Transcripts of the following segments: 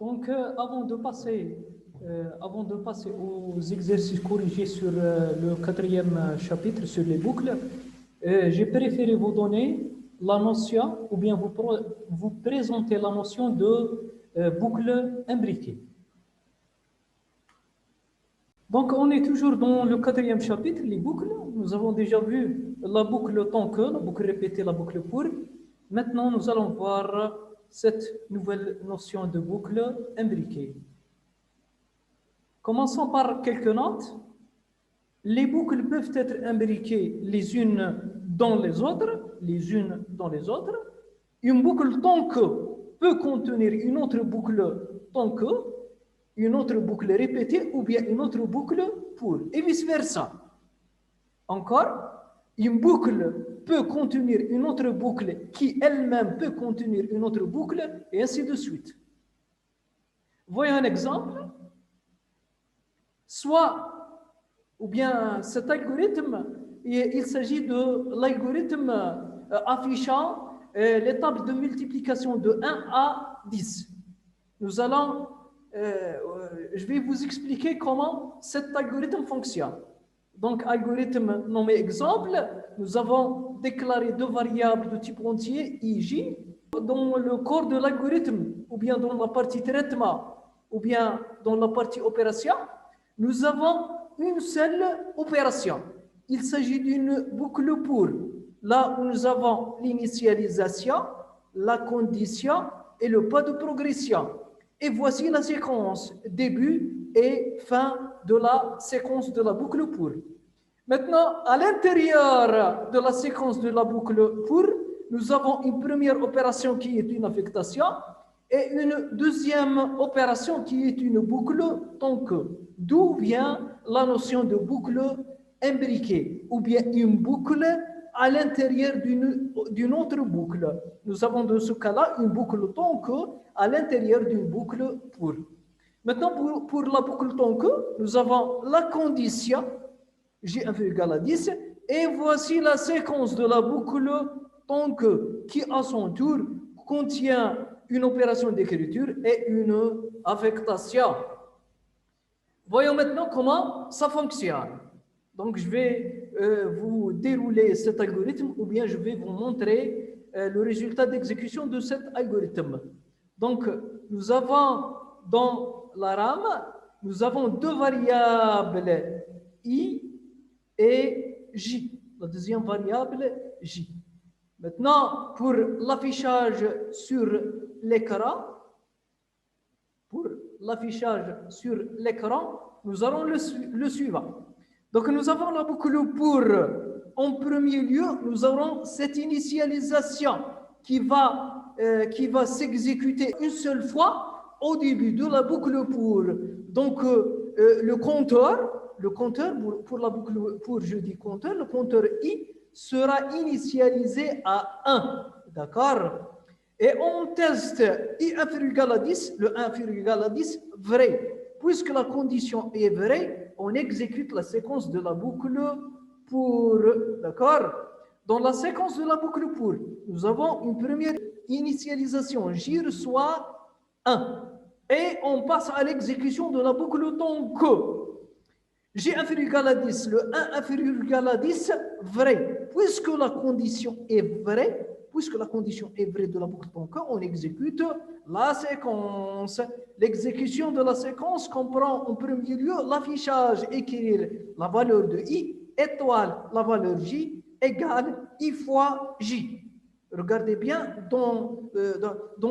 Donc, avant de passer aux exercices corrigés sur le quatrième chapitre, sur les boucles, j'ai préféré vous donner la notion, ou bien vous présenter la notion de boucle imbriquée. Donc, on est toujours dans le quatrième chapitre, les boucles. Nous avons déjà vu la boucle tant que, la boucle répétée, la boucle pour. Maintenant, nous allons voir cette nouvelle notion de boucle imbriquée. Commençons par quelques notes. Les boucles peuvent être imbriquées les unes dans les autres, Une boucle tant que peut contenir une autre boucle tant que, une autre boucle répétée ou bien une autre boucle pour, et vice-versa. Encore, une boucle peut contenir une autre boucle qui elle-même peut contenir une autre boucle, et ainsi de suite. Voyons un exemple. Ou bien cet algorithme, il s'agit de l'algorithme affichant les tables de multiplication de 1 à 10. Je vais vous expliquer comment cet algorithme fonctionne. Donc, algorithme nommé exemple, nous avons déclaré deux variables de type entier, i, j. Dans le corps de l'algorithme, ou bien dans la partie traitement, ou bien dans la partie opération, nous avons une seule opération. Il s'agit d'une boucle pour. Là où nous avons l'initialisation, la condition et le pas de progression. Et voici la séquence, début et fin de la séquence de la boucle pour. Maintenant, à l'intérieur de la séquence de la boucle pour, nous avons une première opération qui est une affectation et une deuxième opération qui est une boucle tant que. D'où vient la notion de boucle imbriquée ou bien une boucle à l'intérieur d'une autre boucle. Nous avons dans ce cas-là une boucle tant que à l'intérieur d'une boucle pour. Maintenant, pour la boucle tant que, nous avons la condition J1 égale à 10 et voici la séquence de la boucle tant que qui à son tour contient une opération d'écriture et une affectation. Voyons maintenant comment ça fonctionne. Donc, je vais vous dérouler cet algorithme ou bien je vais vous montrer le résultat d'exécution de cet algorithme. Donc, nous avons dans la RAM, nous avons deux variables i et j. La deuxième variable, j. Maintenant, pour l'affichage sur l'écran, nous aurons le suivant. Donc, nous avons la boucle pour. En premier lieu, nous aurons cette initialisation qui va s'exécuter une seule fois au début de la boucle pour. Donc, le compteur pour la boucle pour, je dis compteur, le compteur i sera initialisé à 1. D'accord? Et on teste i1 égale à 10, le 1 égale à 10, vrai. Puisque la condition est vraie, on exécute la séquence de la boucle pour. D'accord? Dans la séquence de la boucle pour, nous avons une première initialisation. J reçoit 1. Et on passe à l'exécution de la boucle tant que. J1 égale à 10, le 1 égale à 10, vrai. Puisque la condition est vraie de la boucle tant que, on exécute la séquence. L'exécution de la séquence comprend en premier lieu l'affichage, écrire la valeur de i, étoile la valeur j, égale i fois j. Regardez bien, dans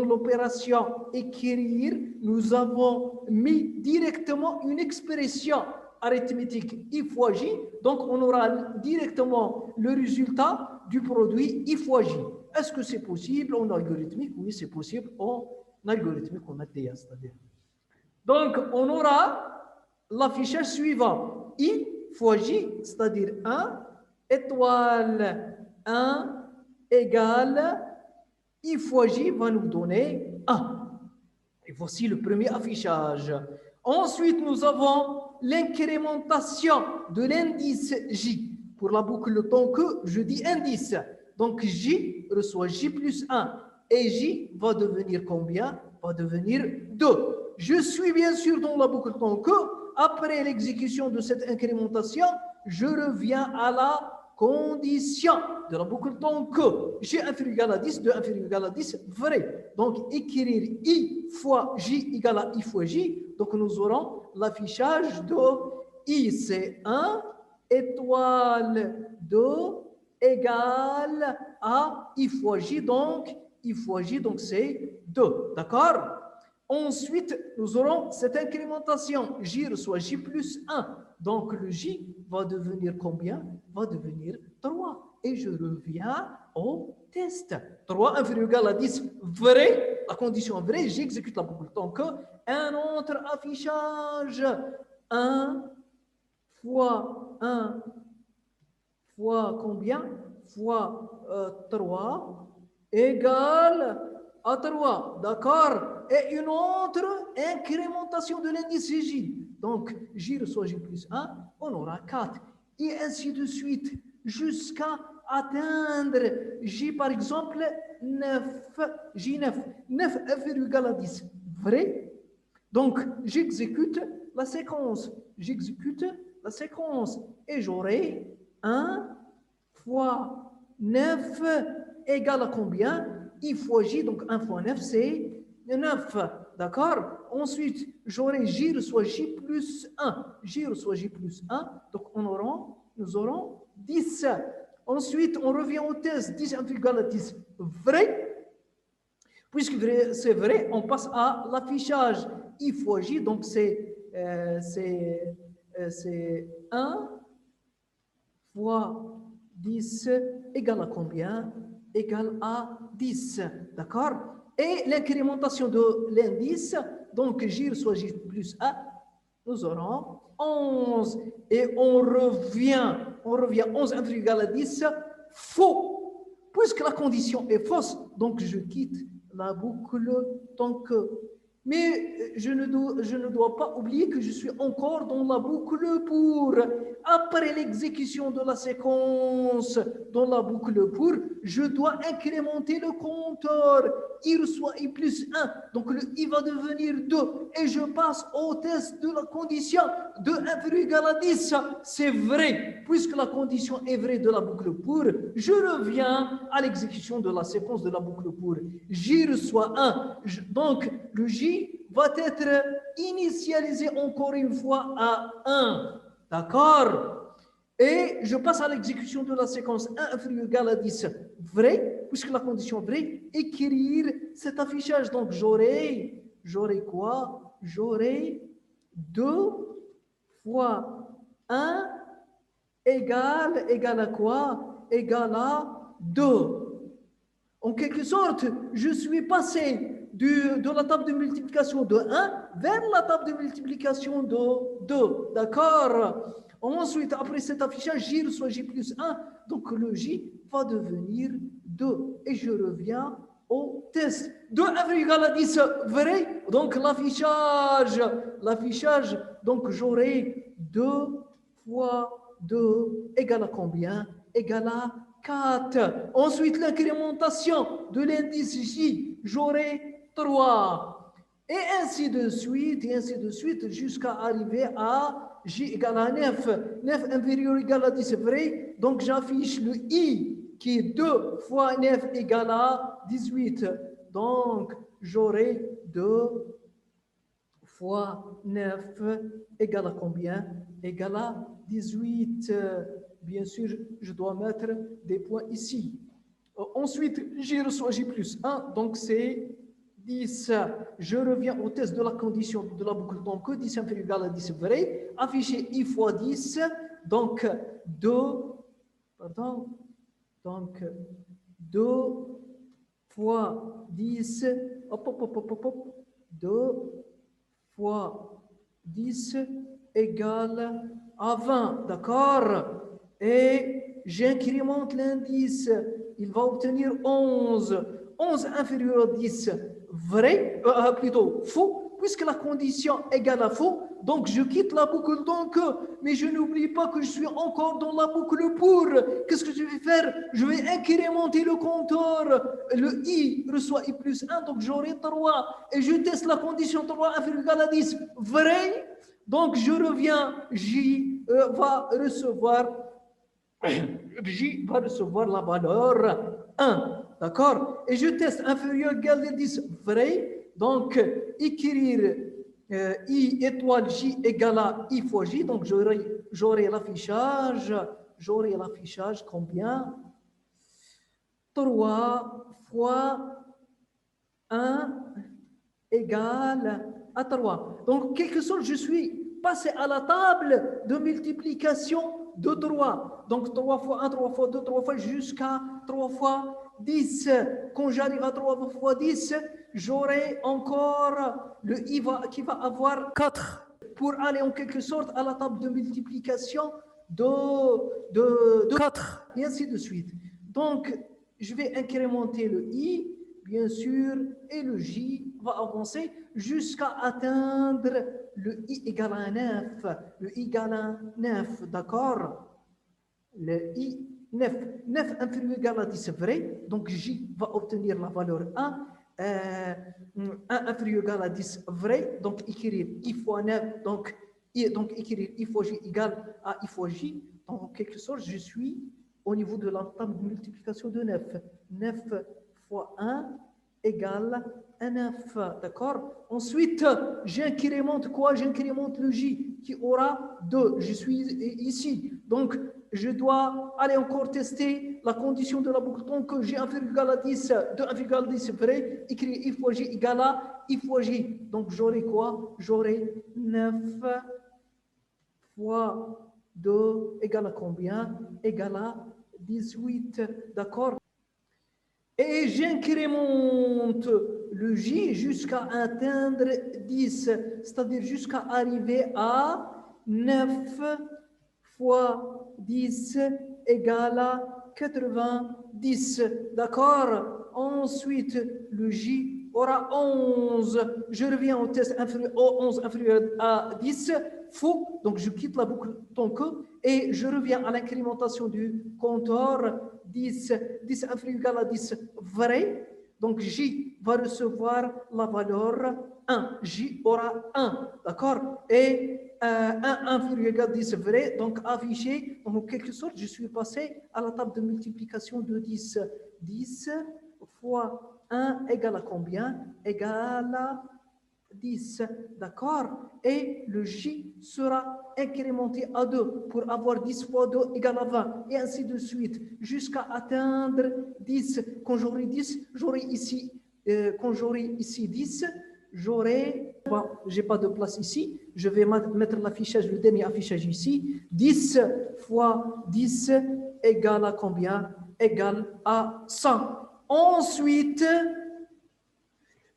l'opération écrire, nous avons mis directement une expression arithmétique i fois j, donc on aura directement le résultat du produit i fois j. Est-ce que c'est possible en algorithmique? Oui, c'est possible en algorithmique, en ATA, c'est-à-dire. Donc, on aura l'affichage suivant. I fois j, c'est-à-dire 1, étoile 1 égale i fois j va nous donner 1. Et voici le premier affichage. Ensuite, nous avons l'incrémentation de l'indice j. Pour la boucle tant que, je dis indice. Donc, j reçoit j plus 1. Et j va devenir combien? Va devenir 2. je suis bien sûr dans la boucle tant que, après l'exécution de cette incrémentation, je reviens à la condition de la boucle tant que J inférieur égal à 10, 2 inférieur égal à 10, vrai. Donc, écrire I fois J égale à I fois J. Donc, nous aurons l'affichage de I, c'est 1, étoile 2 égale à I fois J. Donc, I fois J, donc c'est 2. D'accord? Ensuite, nous aurons cette incrémentation. J reçoit J plus 1. Donc, le J va devenir combien? Va devenir 3. Et je reviens au test. 3 inférieur égal à 10, vrai. La condition vraie, j'exécute la boucle. Donc, un autre affichage. 1 fois 1 fois combien? Fois 3 égale à 3. D'accord? Et une autre incrémentation de l'indice J. Donc, J reçoit J plus 1, on aura 4. Et ainsi de suite, jusqu'à atteindre J, par exemple, 9. J9. 9 inférieur égal à 10. Vrai? Donc, j'exécute la séquence. J'exécute la séquence. Et j'aurai 1 fois 9 égale à combien? I fois J, donc 1 fois 9, c'est 9. D'accord? Ensuite, j'aurai J reçoit J plus 1. J reçoit J plus 1. Donc, nous aurons 10. Ensuite, on revient au test. 10 égal à 10. Vrai? Puisque c'est vrai, on passe à l'affichage I fois J. Donc, c'est 1 fois 10 égale à combien? Égale à 10. D'accord? Et l'incrémentation de l'indice, donc J reçoit J plus 1, nous aurons 11. Et on revient 11 inférieur égal à 10, faux. Puisque la condition est fausse, donc je quitte la boucle tant que. Mais je ne dois pas oublier que je suis encore dans la boucle pour. Après l'exécution de la séquence dans la boucle pour, je dois incrémenter le compteur. I reçoit I plus 1. Donc le I va devenir 2. Et je passe au test de la condition de 1 inférieur égal à 10. C'est vrai. Puisque la condition est vraie de la boucle pour, je reviens à l'exécution de la séquence de la boucle pour. J reçoit 1. Donc le J va être initialisé encore une fois à 1. D'accord? Et je passe à l'exécution de la séquence 1 inférieur égal à 10. Vrai, puisque la condition vraie, écrire cet affichage. Donc j'aurai quoi? J'aurai 2 fois 1 égale à quoi? Égale à 2. En quelque sorte, je suis passé de la table de multiplication de 1 vers la table de multiplication de 2. D'accord? Ensuite, après cet affichage, J reçoit J plus 1. Donc, le J va devenir 2. Et je reviens au test. 2 égal à 10, vrai? Donc, l'affichage, donc j'aurai 2 fois 2 égale à combien? Égale à 4. Ensuite, l'incrémentation de l'indice J, j'aurai 3. Et ainsi de suite, jusqu'à arriver à J égale à 9. 9 inférieur égal à 10, vrai? Donc, j'affiche le I qui est 2 fois 9 égale à 18. Donc, j'aurai 2 fois 9 égale à combien? Égale à 18. Bien sûr, je dois mettre des points ici. Ensuite, J reçoit J plus 1, donc c'est 10. Je reviens au test de la condition de la boucle. Donc, 10 inférieur égal à 10, vrai. Afficher I fois 10, donc 2 fois 10, 2 fois 10 égale à 20, d'accord? Et j'incrémente l'indice, il va obtenir 11. 11 inférieur à 10, vrai, plutôt faux, puisque la condition égale à faux, donc je quitte la boucle donc, mais je n'oublie pas que je suis encore dans la boucle pour. Qu'est-ce que je vais faire? Je vais incrémenter le compteur. Le i reçoit i plus 1, donc j'aurai 3. Et je teste la condition 3 inférieur égal à 10. Vrai? Donc je reviens, J va recevoir la valeur 1. D'accord? Et je teste inférieur égal à 10. Vrai? Donc, écrire I étoile J égale à I fois J. Donc, j'aurai l'affichage. J'aurai l'affichage combien? 3 fois 1 égale à 3. Donc, quelque sorte, je suis passé à la table de multiplication de 3. Donc, 3 fois 1, 3 fois 2, 3 fois jusqu'à 3 fois 10. Quand j'arrive à 3 fois 10, j'aurai encore le I qui va avoir 4 pour aller en quelque sorte à la table de multiplication de 4, et ainsi de suite. Donc, je vais incrémenter le I, bien sûr, et le J va avancer jusqu'à atteindre le I égale à 9. Le I égale à 9, d'accord? Le I 9. 9 inférieur égal à 10, c'est vrai. Donc, J va obtenir la valeur 1. 1 inférieur égal à 10, vrai. Donc, écrire I fois 9. Donc écrire I fois J égale à I fois J. En quelque sorte, je suis au niveau de la table de multiplication de 9. 9 fois 1 égale à 9. D'accord? Ensuite, j'incrémente quoi? J'incrémente le J qui aura 2. Je suis ici. Donc, je dois aller encore tester la condition de la boucle. Donc, J inférieur égal à 10, 2 inférieur égal à 10, vrai. Écrire I fois J égale à I fois J. Donc, j'aurai quoi? J'aurai 9 fois 2 égale à combien? Égale à 18. D'accord? Et j'incrémente le J jusqu'à atteindre 10, c'est-à-dire jusqu'à arriver à 9 fois 10 égale à 90. D'accord? Ensuite, le J aura 11. Je reviens au test inférieur, 11 inférieur à 10. Faux. Donc, je quitte la boucle tant que et je reviens à l'incrémentation du compteur 10. 10 inférieur égal à 10. Vrai. Donc, J va recevoir la valeur 1. J aura 1. D'accord? Et 1 inférieur égal à 10, vrai. Donc, affiché. Donc, en quelque sorte, je suis passé à la table de multiplication de 10. 10 fois 1 égale à combien? Égale à 10. D'accord? Et le J sera incrémenté à 2 pour avoir 10 fois 2 égale à 20. Et ainsi de suite. Jusqu'à atteindre 10. Quand j'aurai 10, j'aurai ici, quand j'aurai ici 10, j'aurai, bon, j'ai pas de place ici, je vais mettre l'affichage, le dernier affichage ici. 10 fois 10 égale à combien? Égale à 100. Ensuite,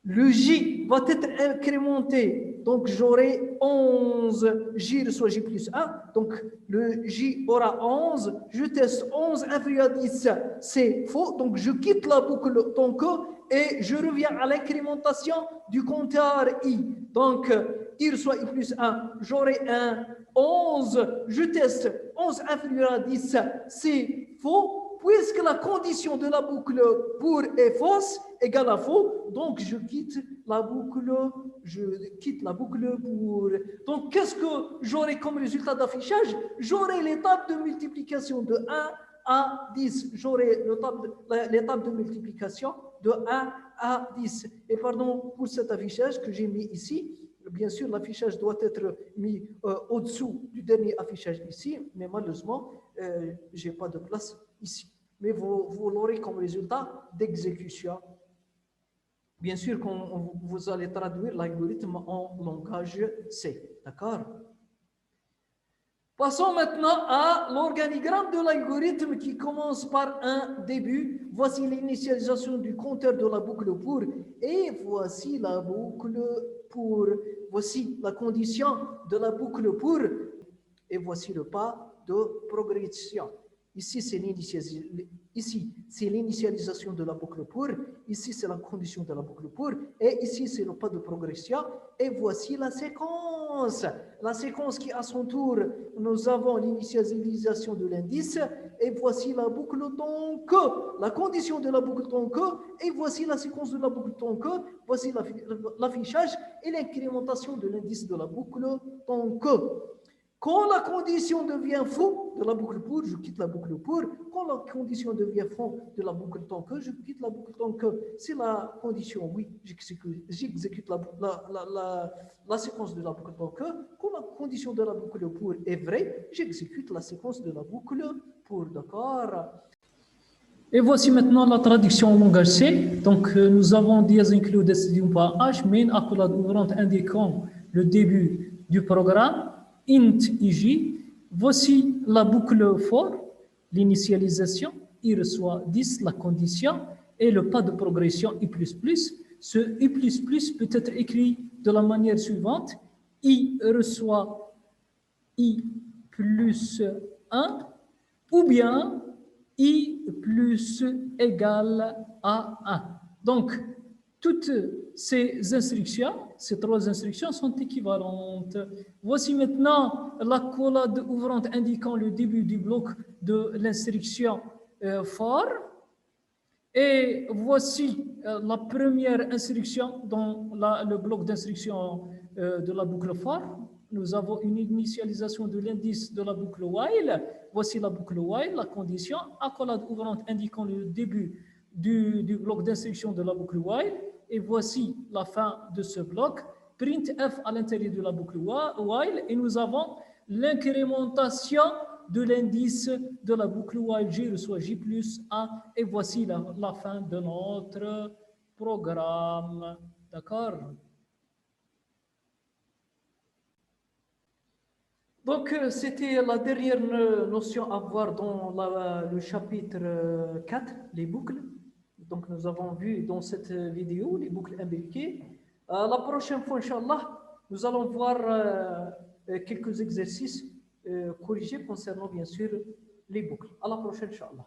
le J va être incrémenté. Donc, j'aurai 11. J reçoit J plus 1. Donc, le J aura 11. Je teste 11 inférieur à 10. C'est faux. Donc, je quitte la boucle donc, et je reviens à l'incrémentation du compteur I. Donc, I reçoit I plus 1. J'aurai un 11. Je teste 11 inférieur à 10. C'est faux. Puisque la condition de la boucle pour est fausse, égale à faux, donc je quitte la boucle pour. Donc, qu'est-ce que j'aurai comme résultat d'affichage? J'aurai l'étape de multiplication de 1 à 10. J'aurai l'étape de multiplication de 1 à 10. Et pardon pour cet affichage que j'ai mis ici. Bien sûr, l'affichage doit être mis au-dessous du dernier affichage ici, mais malheureusement, je n'ai pas de place ici. Mais vous l'aurez comme résultat d'exécution. Bien sûr, quand vous allez traduire l'algorithme en langage C. D'accord? Passons maintenant à l'organigramme de l'algorithme qui commence par un début. Voici l'initialisation du compteur de la boucle pour et voici la boucle pour. Voici la condition de la boucle pour et voici le pas de progression. Ici, c'est l'initialisation de la boucle pour. Ici, c'est la condition de la boucle pour. Et ici, c'est le pas de progression. Et voici la séquence. La séquence qui, à son tour, nous avons l'initialisation de l'indice. Et voici la boucle donc, la condition de la boucle donc. Et voici la séquence de la boucle donc. Voici l'affichage et l'incrémentation de l'indice de la boucle donc. Quand la condition devient faux de la boucle pour, je quitte la boucle pour. Quand la condition devient faux de la boucle tant que, je quitte la boucle tant que. Si la condition oui, j'exécute la séquence de la boucle tant que. Quand la condition de la boucle pour est vraie, j'exécute la séquence de la boucle pour. D'accord? Et voici maintenant la traduction en langage C. Donc, nous avons dièse inclus H, main accolade ouvrante indiquant le début du programme. Int ij, voici la boucle for, l'initialisation, il reçoit 10, la condition, et le pas de progression I++. Ce I++ peut être écrit de la manière suivante, I reçoit I plus 1, ou bien I plus égale à 1. Donc, toutes ces instructions, ces trois instructions sont équivalentes. Voici maintenant la collade ouvrante indiquant le début du bloc de l'instruction for. Et voici la première instruction dans le bloc d'instruction de la boucle for. Nous avons une initialisation de l'indice de la boucle while. Voici la boucle while, la condition, accolade ouvrante indiquant le début du bloc d'instruction de la boucle while. Et voici la fin de ce bloc. Printf à l'intérieur de la boucle while. Et nous avons l'incrémentation de l'indice de la boucle while J reçoit J plus 1. Et voici la fin de notre programme. D'accord? Donc, c'était la dernière notion à voir dans le chapitre 4, les boucles. Donc, nous avons vu dans cette vidéo les boucles imbriquées. La prochaine fois, Inch'Allah, nous allons voir quelques exercices corrigés concernant, bien sûr, les boucles. À la prochaine, Inch'Allah.